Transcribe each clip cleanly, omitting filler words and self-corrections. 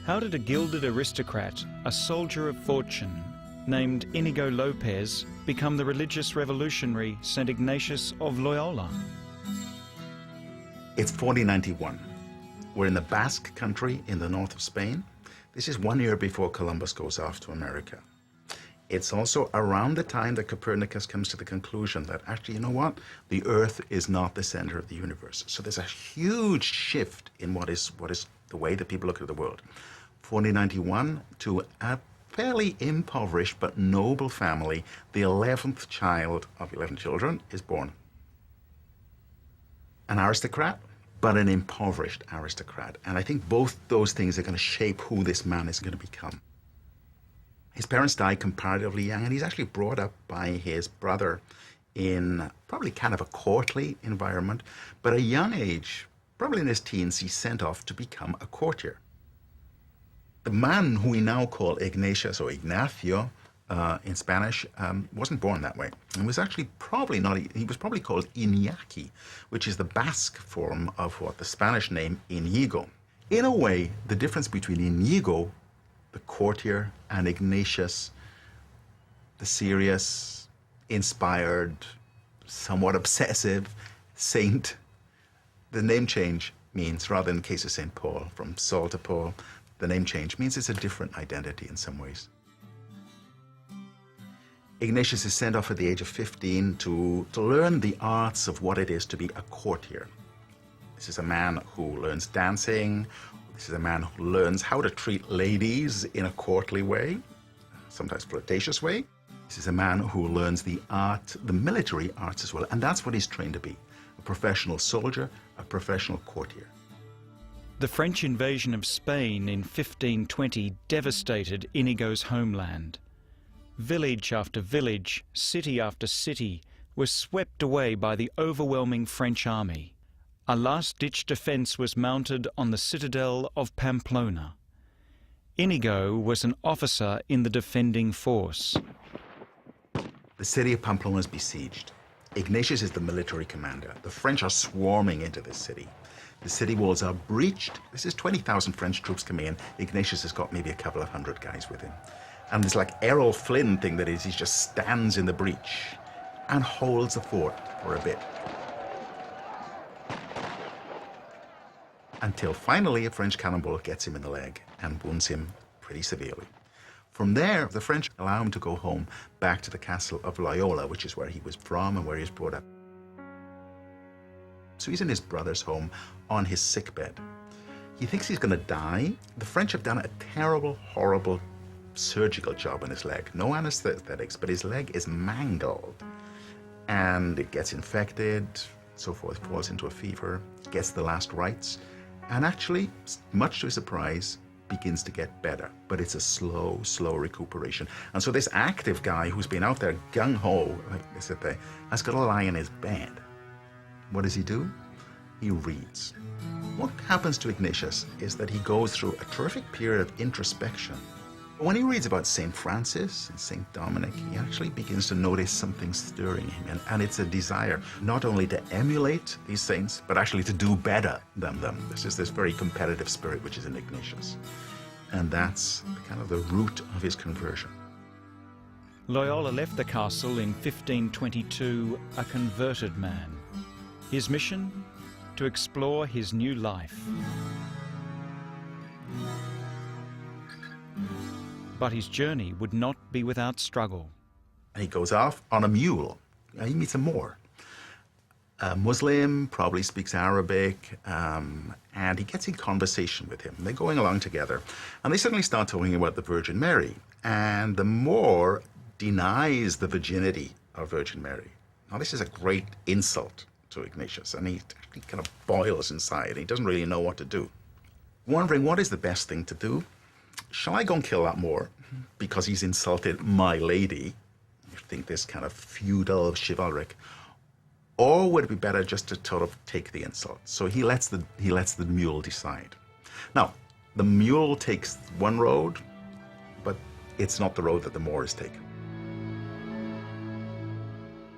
How did a gilded aristocrat, a soldier of fortune, named Inigo Lopez, become the religious revolutionary St. Ignatius of Loyola? It's 1491. We're in the Basque country in the north of Spain. This is 1 year before Columbus goes off to America. It's also around the time that Copernicus comes to the conclusion that actually, you know what? The Earth is not the center of the universe. So there's a huge shift in what is the way that people look at the world. 1491, to a fairly impoverished but noble family, the 11th child of 11 children is born. An aristocrat, but an impoverished aristocrat. And I think both those things are going to shape who this man is going to become. His parents died comparatively young, and he's actually brought up by his brother in probably kind of a courtly environment. But at a young age, probably in his teens, he's sent off to become a courtier. The man who we now call Ignatius or Ignacio in Spanish wasn't born that way. He was actually probably not, he was probably called Iñaki, which is the Basque form of what the Spanish name Inigo. In a way, the difference between Inigo, the courtier, and Ignatius, the serious, inspired, somewhat obsessive saint, the name change means, rather in the case of St. Paul, from Saul to Paul, the name change means it's a different identity in some ways. Ignatius is sent off at the age of 15 to learn the arts of what it is to be a courtier. This is a man who learns dancing. This is a man who learns how to treat ladies in a courtly way, sometimes flirtatious way. This is a man who learns the art, the military arts as well, and that's what he's trained to be, a professional soldier, a professional courtier. The French invasion of Spain in 1520 devastated Inigo's homeland. Village after village, city after city, was swept away by the overwhelming French army. A last-ditch defence was mounted on the citadel of Pamplona. Inigo was an officer in the defending force. The city of Pamplona is besieged. Ignatius is the military commander. The French are swarming into this city. The city walls are breached. This is 20,000 French troops coming in. Ignatius has got maybe a couple of hundred guys with him. And this like Errol Flynn thing that is, he just stands in the breach and holds the fort for a bit. Until finally a French cannonball gets him in the leg and wounds him pretty severely. From there, the French allow him to go home back to the castle of Loyola, which is where he was from and where he was brought up. So he's in his brother's home on his sickbed. He thinks he's going to die. The French have done a terrible, horrible surgical job on his leg. No anesthetics, but his leg is mangled. And it gets infected, so forth, falls into a fever, gets the last rites, and actually, much to his surprise, begins to get better. But it's a slow, slow recuperation. And so this active guy who's been out there gung-ho, like they said there, has got to lie in his bed. What does he do? He reads. What happens to Ignatius is that he goes through a terrific period of introspection. When he reads about St. Francis and St. Dominic, he actually begins to notice something stirring him, and it's a desire not only to emulate these saints, but actually to do better than them. This is this very competitive spirit which is in Ignatius. And that's kind of the root of his conversion. Loyola left the castle in 1522 a converted man. His mission? To explore his new life. But his journey would not be without struggle. He goes off on a mule. He meets a Moor. A Muslim, probably speaks Arabic, and he gets in conversation with him. They're going along together, and they suddenly start talking about the Virgin Mary. And the Moor denies the virginity of Virgin Mary. Now, this is a great insult to Ignatius, and he kind of boils inside. He doesn't really know what to do. Wondering what is the best thing to do, shall I go and kill that Moor because he's insulted my lady? You think this kind of feudal, chivalric, or would it be better just to sort of take the insult? So he lets the mule decide. Now, the mule takes one road, but it's not the road that the Moor is taking.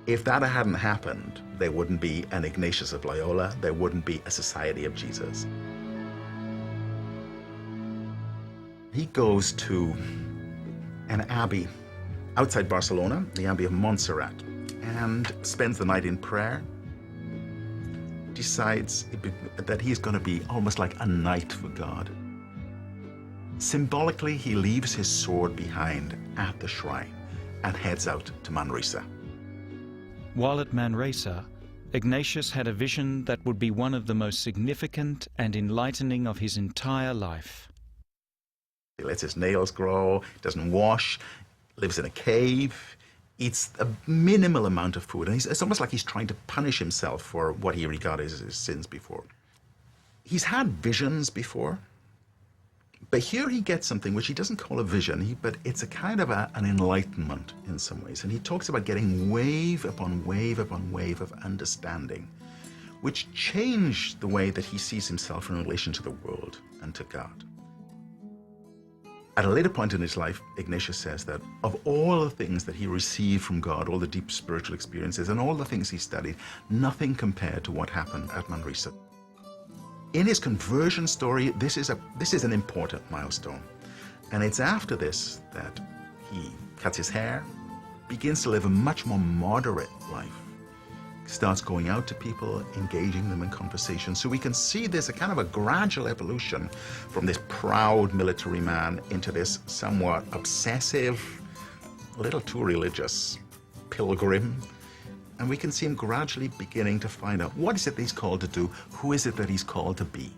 If that hadn't happened, there wouldn't be an Ignatius of Loyola, there wouldn't be a Society of Jesus. He goes to an abbey outside Barcelona, the Abbey of Montserrat, and spends the night in prayer, decides that he's going to be almost like a knight for God. Symbolically, he leaves his sword behind at the shrine and heads out to Manresa. While at Manresa, Ignatius had a vision that would be one of the most significant and enlightening of his entire life. He lets his nails grow, doesn't wash, lives in a cave, eats a minimal amount of food. And it's almost like he's trying to punish himself for what he regarded as his sins before. He's had visions before, but here he gets something which he doesn't call a vision, but it's a kind of an enlightenment in some ways. And he talks about getting wave upon wave upon wave of understanding, which changed the way that he sees himself in relation to the world and to God. At a later point in his life, Ignatius says that of all the things that he received from God, all the deep spiritual experiences and all the things he studied, nothing compared to what happened at Manresa. In his conversion story, this is an important milestone. And it's after this that he cuts his hair, begins to live a much more moderate life, starts going out to people, engaging them in conversation. So we can see there's a kind of a gradual evolution from this proud military man into this somewhat obsessive, a little too religious pilgrim. And we can see him gradually beginning to find out what is it that he's called to do, who is it that he's called to be.